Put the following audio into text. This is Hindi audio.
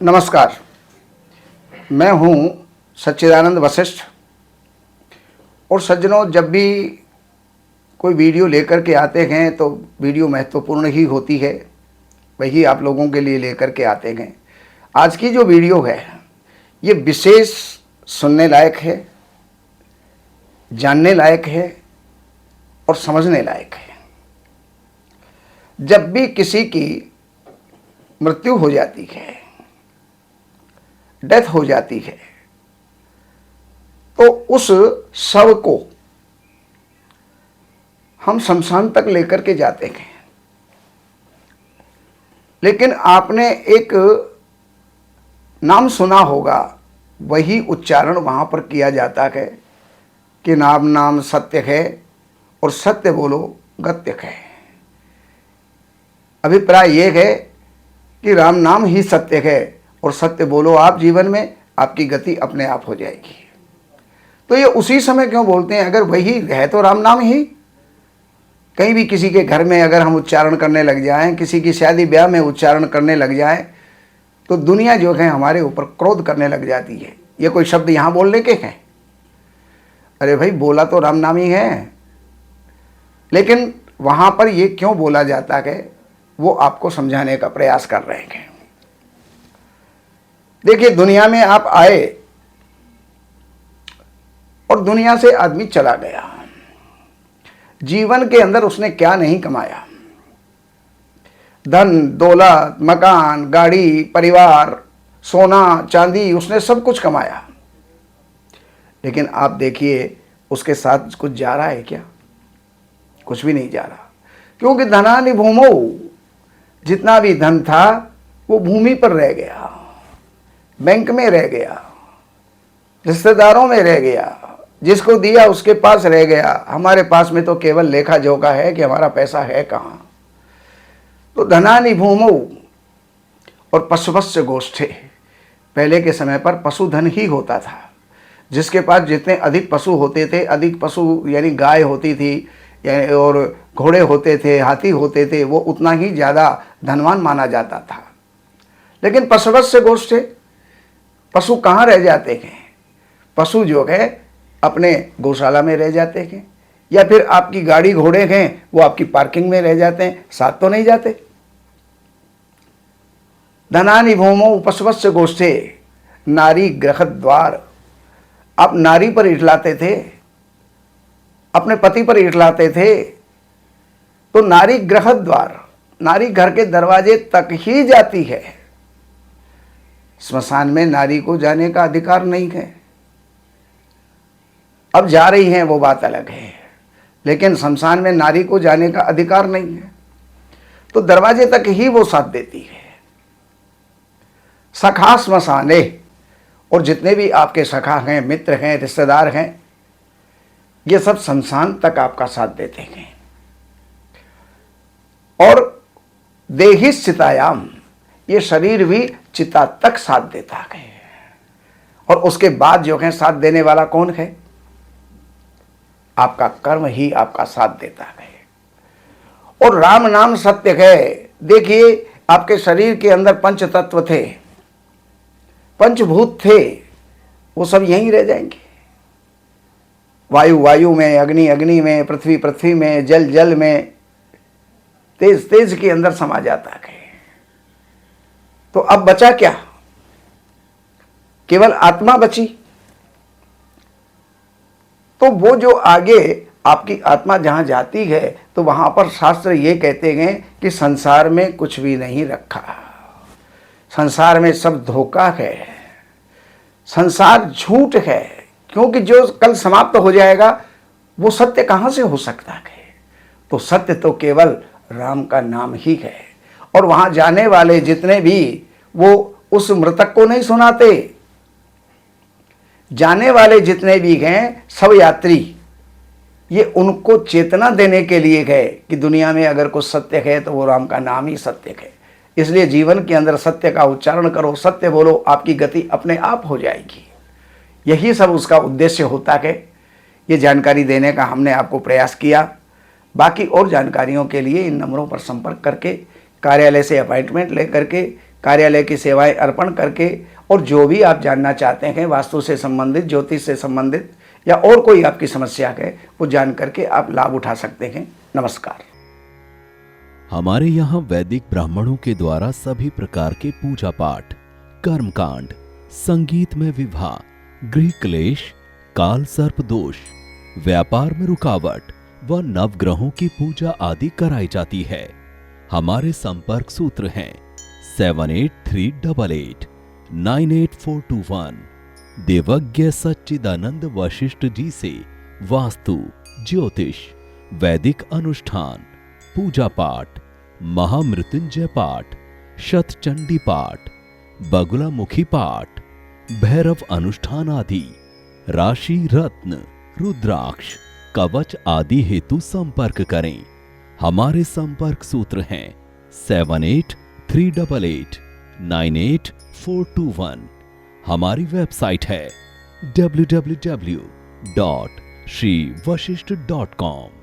नमस्कार, मैं हूँ सच्चिदानंद वशिष्ठ। और सज्जनों, जब भी कोई वीडियो लेकर के आते हैं तो वीडियो महत्वपूर्ण ही होती है, वही आप लोगों के लिए लेकर के आते हैं। आज की जो वीडियो है ये विशेष सुनने लायक है, जानने लायक है और समझने लायक है। जब भी किसी की मृत्यु हो जाती है, डेथ हो जाती है, तो उस शव को हम शमशान तक लेकर के जाते हैं। लेकिन आपने एक नाम सुना होगा, वही उच्चारण वहां पर किया जाता है कि नाम नाम सत्य है और सत्य बोलो गत्य है। अभिप्राय ये है कि राम नाम ही सत्य है और सत्य बोलो आप जीवन में, आपकी गति अपने आप हो जाएगी। तो ये उसी समय क्यों बोलते हैं? अगर वही है तो राम नाम ही। कहीं भी किसी के घर में अगर हम उच्चारण करने लग जाएं, किसी की शादी ब्याह में उच्चारण करने लग जाएं, तो दुनिया जो है हमारे ऊपर क्रोध करने लग जाती है। ये कोई शब्द यहाँ बोलने के हैं? अरे भाई, बोला तो राम नाम ही है, लेकिन वहाँ पर ये क्यों बोला जाता है वो आपको समझाने का प्रयास कर रहे हैं। देखिए, दुनिया में आप आए और दुनिया से आदमी चला गया। जीवन के अंदर उसने क्या नहीं कमाया? धन दौलत, मकान, गाड़ी, परिवार, सोना चांदी, उसने सब कुछ कमाया। लेकिन आप देखिए, उसके साथ कुछ जा रहा है क्या? कुछ भी नहीं जा रहा। क्योंकि धनानि भूमौ, जितना भी धन था वो भूमि पर रह गया, बैंक में रह गया, रिश्तेदारों में रह गया, जिसको दिया उसके पास रह गया। हमारे पास में तो केवल लेखा जोखा है कि हमारा पैसा है कहाँ। तो धनानि भूमौ और पशुवस्य गोष्ठे। पहले के समय पर पशुधन ही होता था। जिसके पास जितने अधिक पशु होते थे, अधिक पशु यानी गाय होती थी और घोड़े होते थे, हाथी होते थे, वो उतना ही ज़्यादा धनवान माना जाता था। लेकिन पशुवस्य गोष्ठे, पशु कहाँ रह जाते हैं? पशु जो है अपने गौशाला में रह जाते हैं, या फिर आपकी गाड़ी घोड़े हैं वो आपकी पार्किंग में रह जाते हैं, साथ तो नहीं जाते। धनानि भूमौ पशुवस्य गोष्ठे नारी गृह द्वार। आप नारी पर इठलाते थे, अपने पति पर इठलाते थे, तो नारी गृह द्वार, नारी घर के दरवाजे तक ही जाती है। स्मशान में नारी को जाने का अधिकार नहीं है। अब जा रही हैं वो बात अलग है, लेकिन शमशान में नारी को जाने का अधिकार नहीं है। तो दरवाजे तक ही वो साथ देती है। सखा श्मशाने, और जितने भी आपके सखा हैं, मित्र हैं, रिश्तेदार हैं, ये सब शमशान तक आपका साथ देते हैं। और देहि चितायाम, ये शरीर भी चिता तक साथ देता है। और उसके बाद जो है साथ देने वाला कौन है? आपका कर्म ही आपका साथ देता है। और राम नाम सत्य है। देखिए, आपके शरीर के अंदर पंच तत्व थे, पंचभूत थे, वो सब यहीं रह जाएंगे। वायु वायु में, अग्नि अग्नि में, पृथ्वी पृथ्वी में, जल जल में, तेज तेज के अंदर समा जाता है। तो अब बचा क्या? केवल आत्मा बची। तो वो जो आगे आपकी आत्मा जहां जाती है, तो वहां पर शास्त्र ये कहते हैं कि संसार में कुछ भी नहीं रखा, संसार में सब धोखा है, संसार झूठ है। क्योंकि जो कल समाप्त हो जाएगा वो सत्य कहां से हो सकता है? तो सत्य तो केवल राम का नाम ही है। और वहां जाने वाले जितने भी, वो उस मृतक को नहीं सुनाते। जाने वाले जितने भी हैं सब यात्री, ये उनको चेतना देने के लिए गए कि दुनिया में अगर कुछ सत्य है तो वो राम का नाम ही सत्य है। इसलिए जीवन के अंदर सत्य का उच्चारण करो, सत्य बोलो, आपकी गति अपने आप हो जाएगी। यही सब उसका उद्देश्य होता है। ये जानकारी देने का हमने आपको प्रयास किया। बाकी और जानकारियों के लिए इन नंबरों पर संपर्क करके, कार्यालय से अपॉइंटमेंट लेकर के कार्यालय की सेवाएं अर्पण करके और जो भी आप जानना चाहते हैं वास्तु से संबंधित, ज्योतिष से संबंधित या और कोई आपकी समस्या है, वो जान करके आप लाभ उठा सकते हैं। नमस्कार। हमारे यहाँ वैदिक ब्राह्मणों के द्वारा सभी प्रकार के पूजा पाठ, कर्मकांड, संगीत में विवाह, गृह क्लेश, काल सर्प दोष, व्यापार में रुकावट व नवग्रहों की पूजा आदि कराई जाती है। हमारे संपर्क सूत्र हैं 7838898421। देवज्ञ सच्चिदानंद वशिष्ठ जी से वास्तु, ज्योतिष, वैदिक अनुष्ठान, पूजा पाठ, महामृत्युंजय पाठ, शतचंडी पाठ, बगुलामुखी पाठ, भैरव अनुष्ठान आदि, राशि रत्न, रुद्राक्ष, कवच आदि हेतु संपर्क करें। हमारे संपर्क सूत्र हैं 7838898421। हमारी वेबसाइट है www.shrivashishth.com।